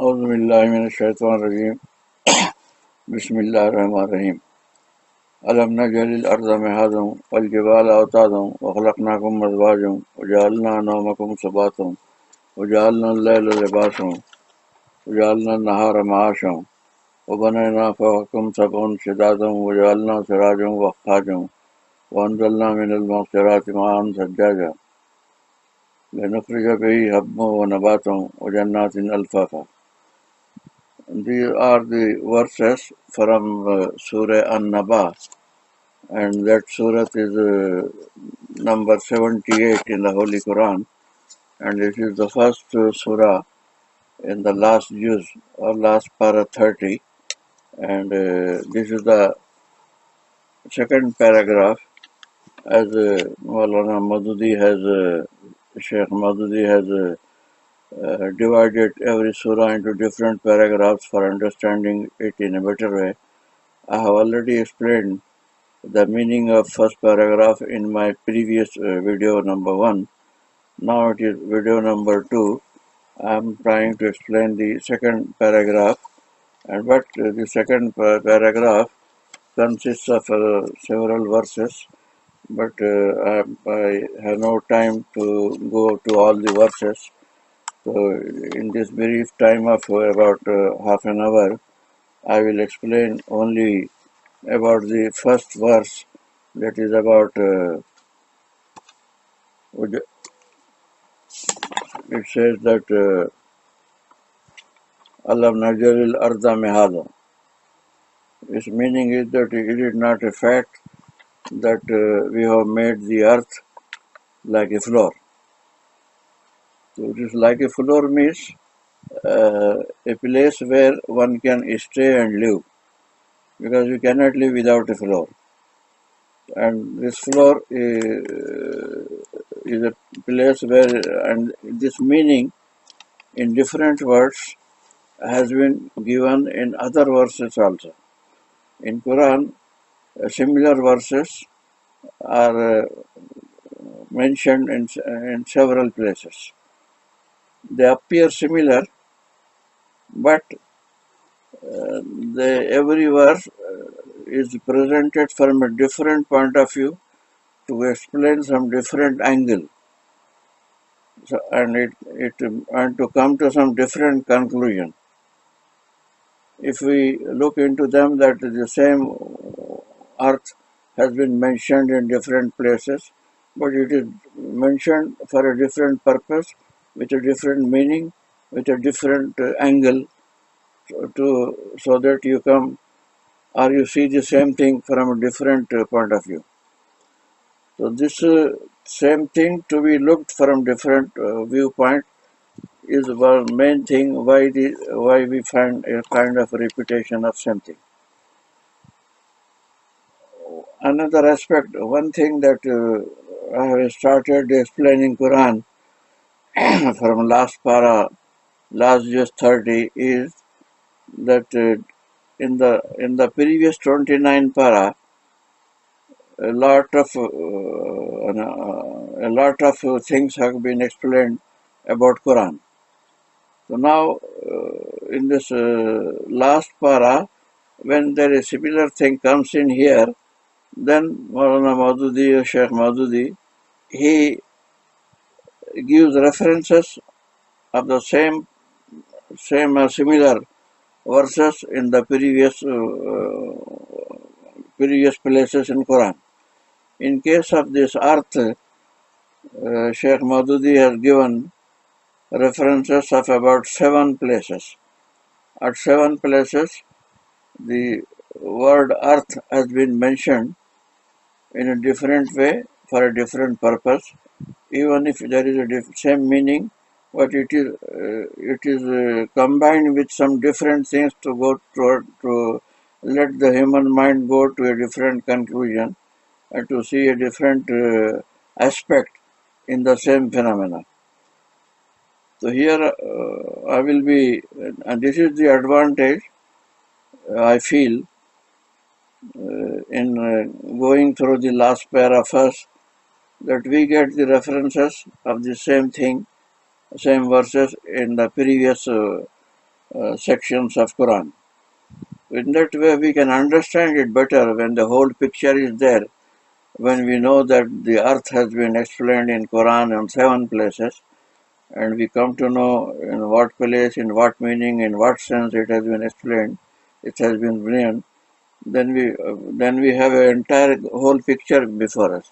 أعوذ بالله من الشيطان الرجيم بسم الله الرحمن الرحيم ألم نجعل الأرض مهادا والجبال أوتادا وخلقناكم أزواجا وجعلنا نومكم سباتا وجعلنا الليل لباسا وجعلنا النهار معاشا وبنينا فوقكم سبعا شدادا وجعلنا سراجا وقاجا وأنزلنا من المعصرات ماء ثجاجا لنخرج به حبا ونباتا وجنات ألفافا. These are the verses from Surah Annaba, and that surah is number 78 in the Holy Quran, and it is the first surah in the last juz or last para 30, and this is the second paragraph as Maulana Maududi has, Sheikh Maududi has divided every surah into different paragraphs for understanding it in a better way. I have already explained the meaning of first paragraph in my previous video number 1. Now it is video number 2. I am trying to explain the second paragraph, and but the second paragraph consists of several verses, but I have no time to go to all the verses. So in this brief time of about half an hour, I will explain only about the first verse, that is about it says that Allah Najaril Arda Mehada. Its meaning is that it is not a fact that we have made the earth like a floor. So it is like a floor means a place where one can stay and live, because you cannot live without a floor. And this floor is a place where, and this meaning in different words has been given in other verses also. In Quran, similar verses are mentioned in several places. They appear similar, but every verse is presented from a different point of view to explain some different angle, so, and to come to some different conclusion. If we look into them, that the same earth has been mentioned in different places, but it is mentioned for a different purpose, with a different meaning, with a different angle, so that you come or you see the same thing from a different point of view. So this same thing to be looked from different viewpoint is one main thing why we find a kind of repetition of something. Another aspect, one thing that I have started explaining Quran from last just 30 is that in the previous 29 para, a lot of things have been explained about Quran. So now in this last para, when there is similar thing comes in here, then Maulana Maududi, Sheikh Maududi, he gives references of the same similar verses in the previous places in Quran. In case of this earth, Sheikh Maududi has given references of about 7 places. At 7 places, the word earth has been mentioned in a different way for a different purpose, even if there is a same meaning, but it is combined with some different things to go to let the human mind go to a different conclusion and to see a different aspect in the same phenomena. So here I will be, and this is the advantage I feel in going through the last pair of us, that we get the references of the same thing, same verses in the previous sections of Quran. In that way, we can understand it better when the whole picture is there. When we know that the earth has been explained in Quran in 7 places, and we come to know in what place, in what meaning, in what sense it has been explained, it has been brilliant, then we have an entire whole picture before us.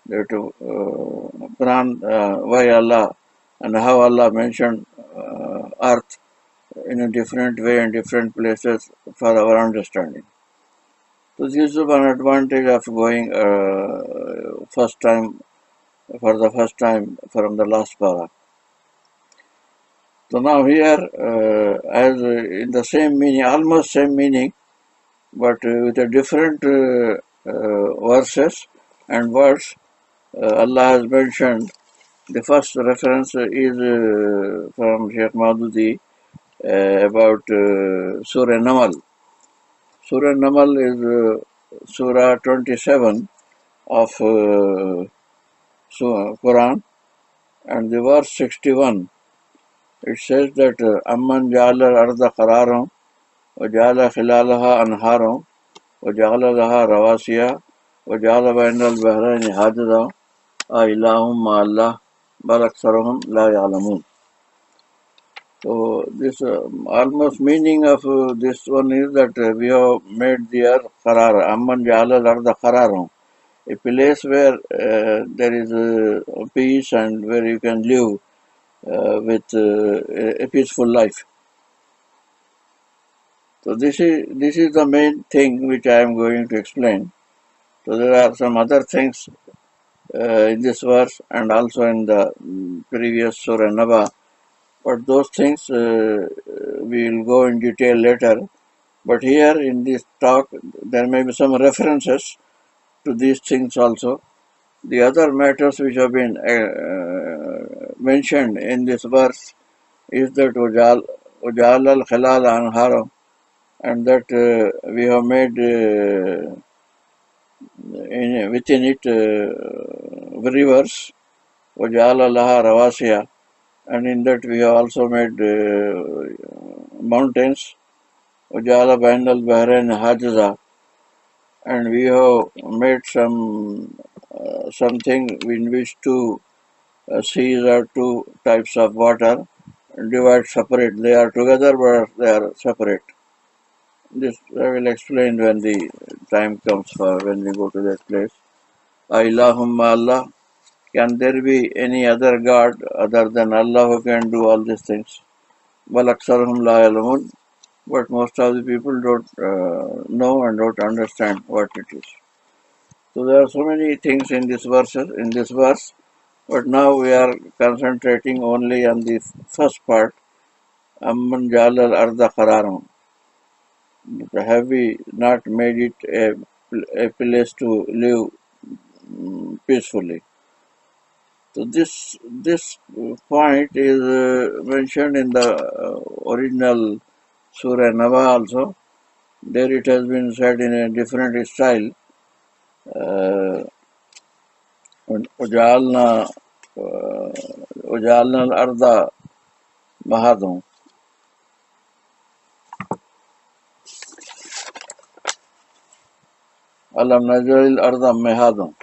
That Quran, why Allah and how Allah mentioned earth in a different way in different places for our understanding. So this is one advantage of going first time for the first time from the last para. So now here, as in the same meaning, almost same meaning, but with a different verses and words, Allah has mentioned. The first reference is from Sheikh Maududi about Surah Namal. Surah Namal is Surah 27 of Quran, and the verse 61. It says that Amman ja'ala al-arda qararan wa ja'ala khilalaha anharan wa ja'ala laha rawasiya wa ja'ala bayna al-bahrayni hajaza ilahum ma Allah bal aktharuhum la ya'lamun. So this almost meaning of this one is that we have made the earth qarar. Amman ja'ala al-arda qararan, a place where there is peace and where you can live with a peaceful life. So this is the main thing which I am going to explain. So there are some other things in this verse and also in the previous Surah Annaba, but those things we will go in detail later. But here in this talk, there may be some references to these things also. The other matters which have been mentioned in this verse is that Ujal al Khalal Anharam, and that we have made within it rivers, Ujala Laha Ravasya, and in that we have also made mountains, Ujala Bainal Bahrain Hajaza, and we have made something in which two seas are two types of water, divide separate. They are together, but they are separate. This I will explain when the time comes for when we go to that place. Allahumma Allah, can there be any other God other than Allah who can do all these things? Bal aktharuhum la ya'lamun, but most of the people don't know and don't understand what it is. So there are so many things in this verse, but now we are concentrating only on the first part. Amman jalal arda qararan. Have we not made it a place to live peacefully? So this point is mentioned in the original Surah Naba also. There it has been said in a different style. وجعلنا وجعلنا الأرض مهادا. ألم نجعل الأرض مهادا.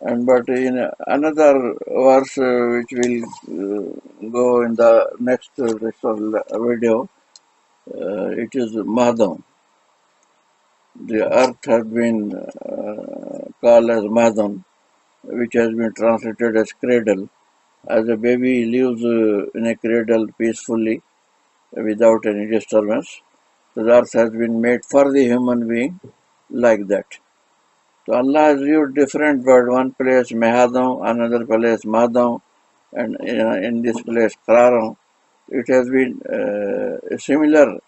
And but in another verse which will go in the next video, it is Mahadam. The earth has been called as Mahadam, which has been translated as cradle. As a baby lives in a cradle peacefully without any disturbance, so the earth has been made for the human being like that. So Allah has used different words. One place Mehadam, another place Madam, and in this place Qararam. It has been a similar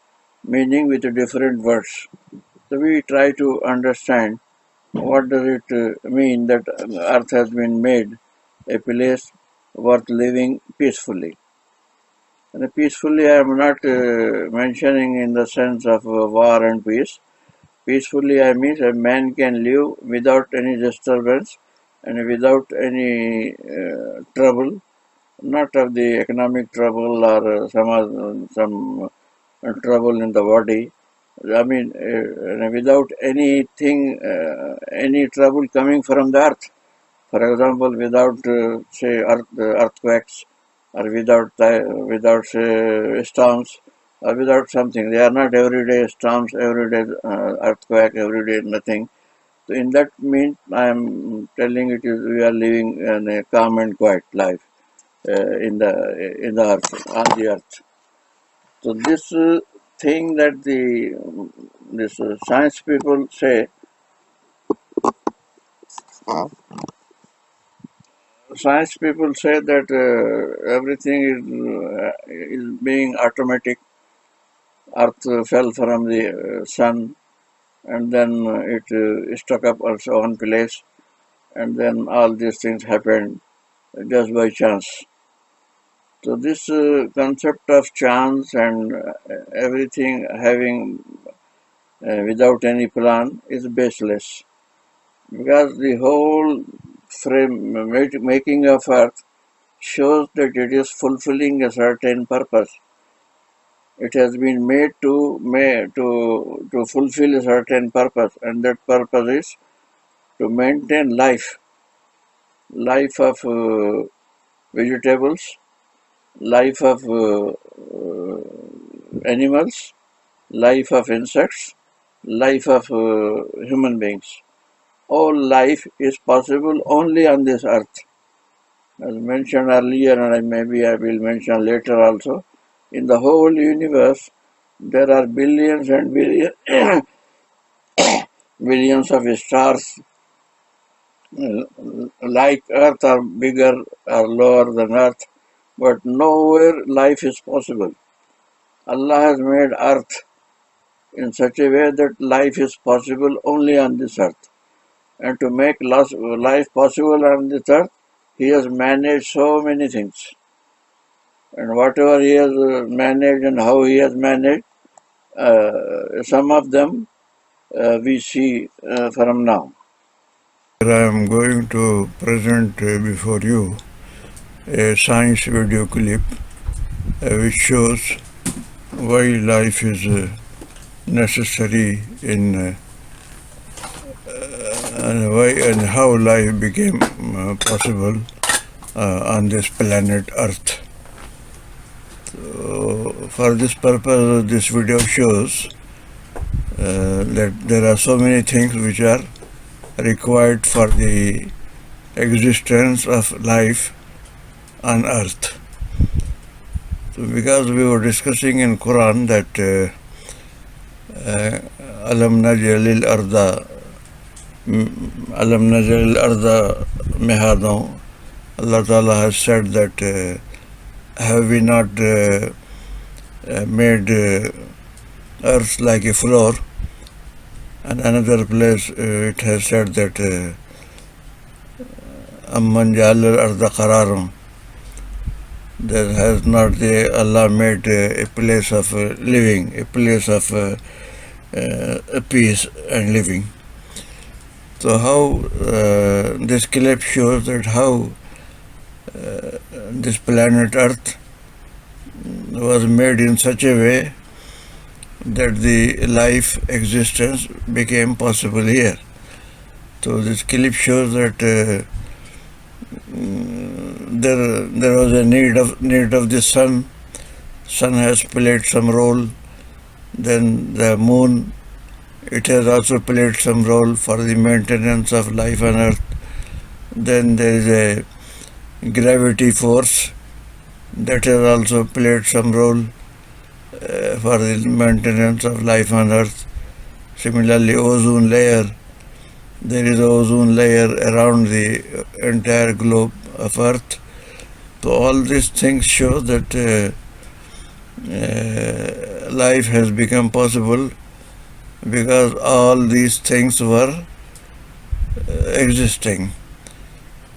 meaning with different words. So we try to understand what does it mean that earth has been made a place worth living peacefully. And peacefully I am not mentioning in the sense of war and peace. Peacefully I mean a man can live without any disturbance and without any trouble not of the economic trouble or some trouble in the body. I mean, without anything, any trouble coming from the earth. For example, without say earthquakes, or without say storms, or without something. They are not everyday storms, everyday earthquake, everyday nothing. So in that means, I am telling it is we are living in a calm and quiet life in the earth, on the earth. So this thing that this science people say, that everything is being automatic. Earth fell from the sun, and then it stuck up also one place, and then all these things happened just by chance. So this concept of chance and everything having without any plan is baseless, because the whole making of earth shows that it is fulfilling a certain purpose. It has been made to fulfill a certain purpose, and that purpose is to maintain life of vegetables, life of animals, life of insects, life of human beings. All life is possible only on this earth. As mentioned earlier, and maybe I will mention later also, in the whole universe, there are billions and billions of stars like Earth, are bigger or lower than Earth, but nowhere life is possible. Allah has made Earth in such a way that life is possible only on this earth. And to make life possible on this earth, He has managed so many things. And whatever He has managed and how He has managed, some of them we see from now. I am going to present before you a science video clip which shows why life is necessary in and why and how life became possible on this planet Earth. So for this purpose, this video shows that there are so many things which are required for the existence of life on earth. So because we were discussing in Quran that Alam Najalil Arda Alam Najalil Arda Mehadon, Allah Ta'ala has said that have we not made earth like a floor, and another place it has said that Amman Jalal Arda Qararum, that has not Allah made a place of living, a place of peace and living. So how this clip shows that how this planet Earth was made in such a way that the life existence became possible here. So this clip shows that there was a need of the sun. Sun has played some role. Then the moon, it has also played some role for the maintenance of life on earth. Then there is a gravity force that has also played some role for the maintenance of life on earth. Similarly, ozone layer, there is an ozone layer around the entire globe of earth. So all these things show that life has become possible because all these things were existing.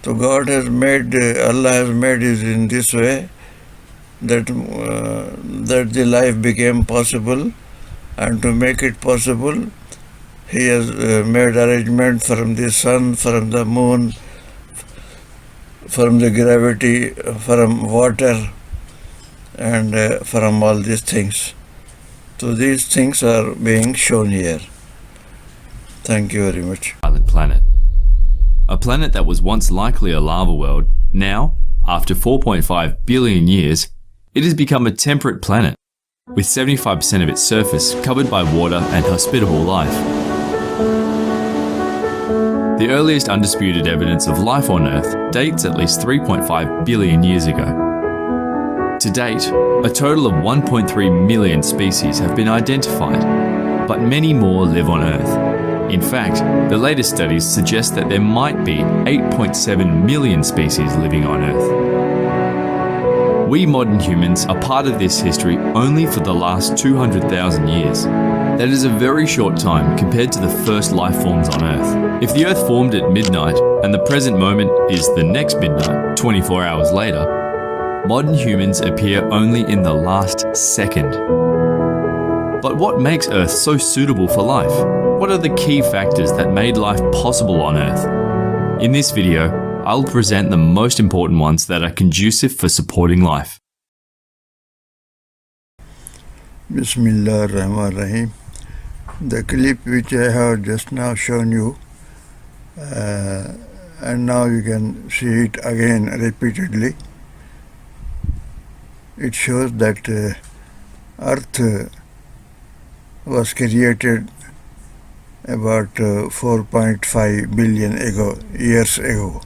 So God has made, Allah has made it in this way that the life became possible, and to make it possible, He has made arrangement from the sun, from the moon, from the gravity, from water, and from all these things. So these things are being shown here. Thank you very much. Island planet. A planet that was once likely a lava world, now, after 4.5 billion years, it has become a temperate planet, with 75% of its surface covered by water and hospitable life. The earliest undisputed evidence of life on Earth dates at least 3.5 billion years ago. To date, a total of 1.3 million species have been identified, but many more live on Earth. In fact, the latest studies suggest that there might be 8.7 million species living on Earth. We modern humans are part of this history only for the last 200,000 years. That is a very short time compared to the first life forms on Earth. If the Earth formed at midnight and the present moment is the next midnight, 24 hours later, modern humans appear only in the last second. But what makes Earth so suitable for life? What are the key factors that made life possible on Earth? In this video, I'll present the most important ones that are conducive for supporting life. Bismillah ar-Rahman ar-Rahim. The clip which I have just now shown you, and now you can see it again repeatedly. It shows that Earth was created about 4.5 billion years ago.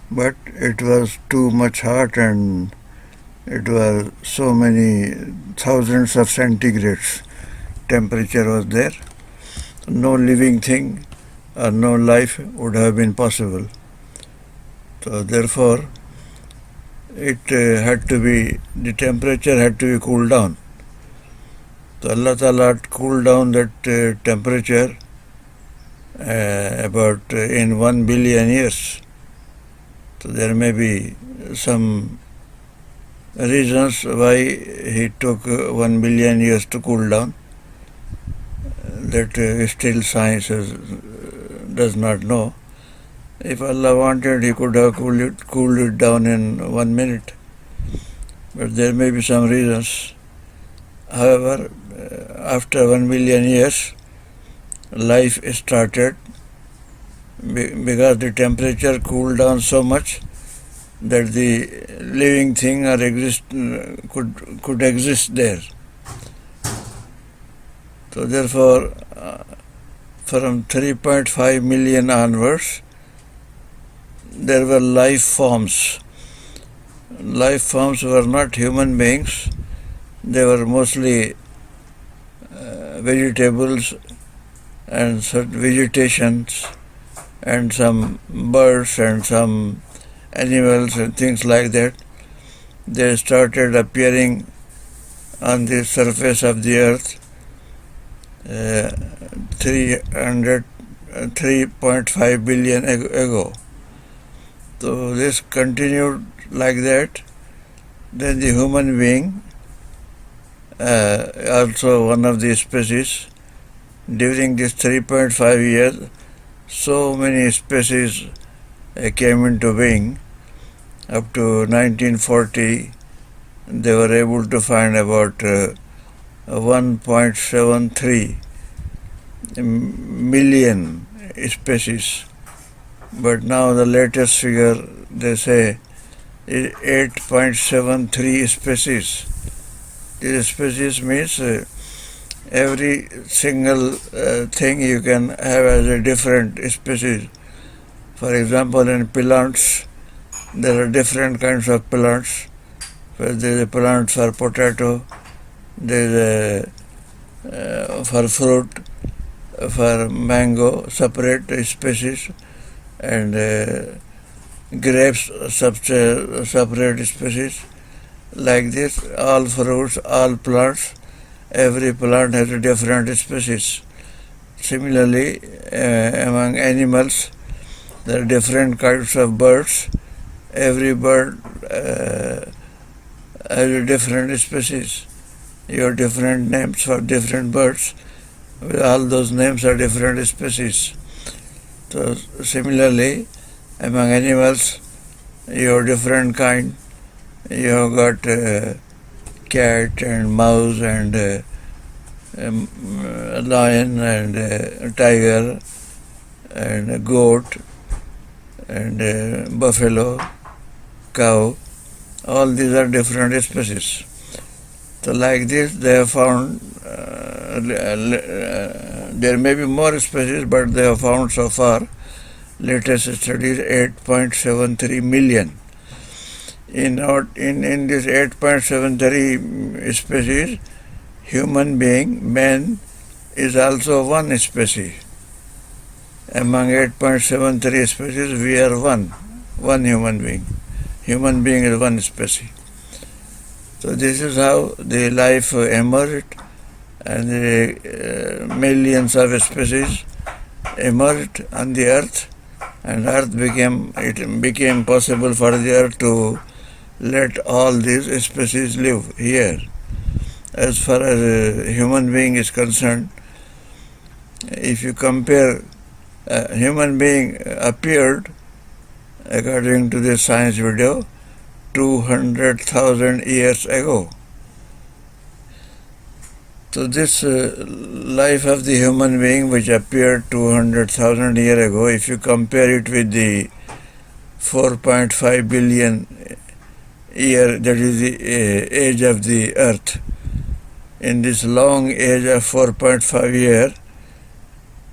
But it was too much hot and it was so many thousands of centigrades temperature was there. No living thing or no life would have been possible. So therefore, it had to be, the temperature had to be cooled down. So Allah Ta'ala had cooled down that temperature about in 1 billion years. So there may be some reasons why he took 1 billion years to cool down that still science does not know. If Allah wanted, he could have cooled it down in 1 minute. But there may be some reasons. However, after 1 million years, life started because the temperature cooled down so much that the living thing or could exist there. So therefore, from 3.5 million onwards, there were life forms. Life forms were not human beings. They were mostly vegetables and certain vegetations and some birds and some animals and things like that. They started appearing on the surface of the earth 3.5 billion ago. So this continued like that. Then the human being, also one of the species, during this 3.5 years, so many species came into being. Up to 1940, they were able to find about 1.73 million species. But now the latest figure, they say, is 8.73 species. This species means every single thing you can have as a different species. For example, in plants, there are different kinds of plants. There is a plant for potato, there is a for fruit, for mango, separate species, and grapes, separate species. Like this, all fruits, all plants, every plant has a different species. Similarly, among animals, there are different kinds of birds. Every bird has a different species. You have different names for different birds. All those names are different species. So similarly, among animals, You have different kind. You have got cat and mouse and lion and tiger and goat and buffalo, cow. All these are different species. So like this, they have found there may be more species, but they have found so far, latest studies, 8.73 million. In this 8.73 species, human being, man, is also one species. Among 8.73 species, we are one human being. Human being is one species. So this is how the life emerged, and the millions of species emerged on the earth, and it became possible for the earth to let all these species live here. As far as a human being is concerned, if you compare, a human being appeared, according to this science video, 200,000 years ago. So this life of the human being, which appeared 200,000 years ago, if you compare it with the 4.5 billion year, that is the age of the earth, in this long age of 4.5 year,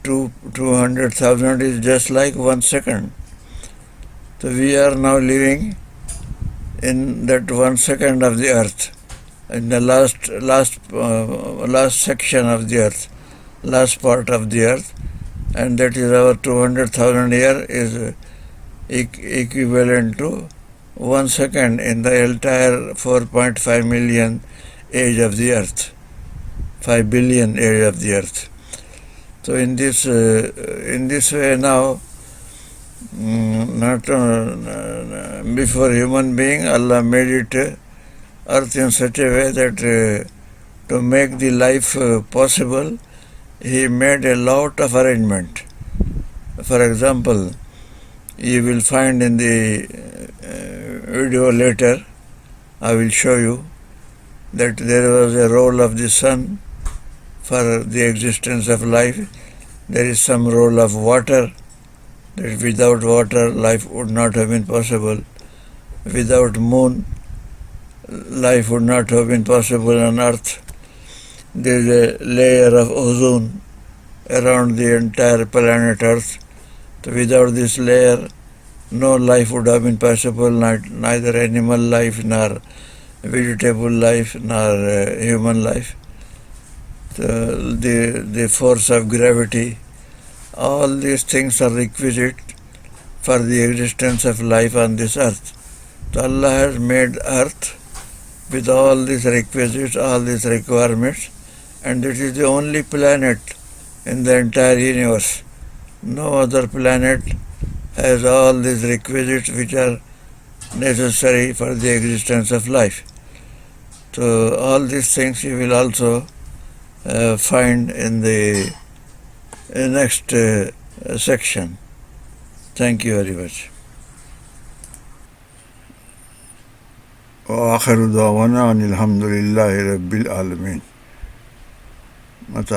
200,000 is just like 1 second. So we are now living in that 1 second of the earth, in the last section of the earth, last part of the earth, and that is our 200,000 year is equivalent to 1 second in the entire 4.5 million age of the earth, 5 billion age of the earth. So in this way now, before human being, Allah made it earth in such a way that to make the life possible, He made a lot of arrangement. For example, you will find in the video later, I will show you that there was a role of the sun for the existence of life. There is some role of water, that without water life would not have been possible. Without moon, life would not have been possible on earth. There is a layer of ozone around the entire planet earth. So without this layer, no life would have been possible, neither animal life, nor vegetable life, nor human life. So the force of gravity, all these things are requisite for the existence of life on this earth. So Allah has made earth with all these requisites, all these requirements, and it is the only planet in the entire universe. No other planet has all these requisites which are necessary for the existence of life. So all these things you will also find in the next section. Thank you very much. وآخر دعوانا أن الحمد لله رب العالمين. متى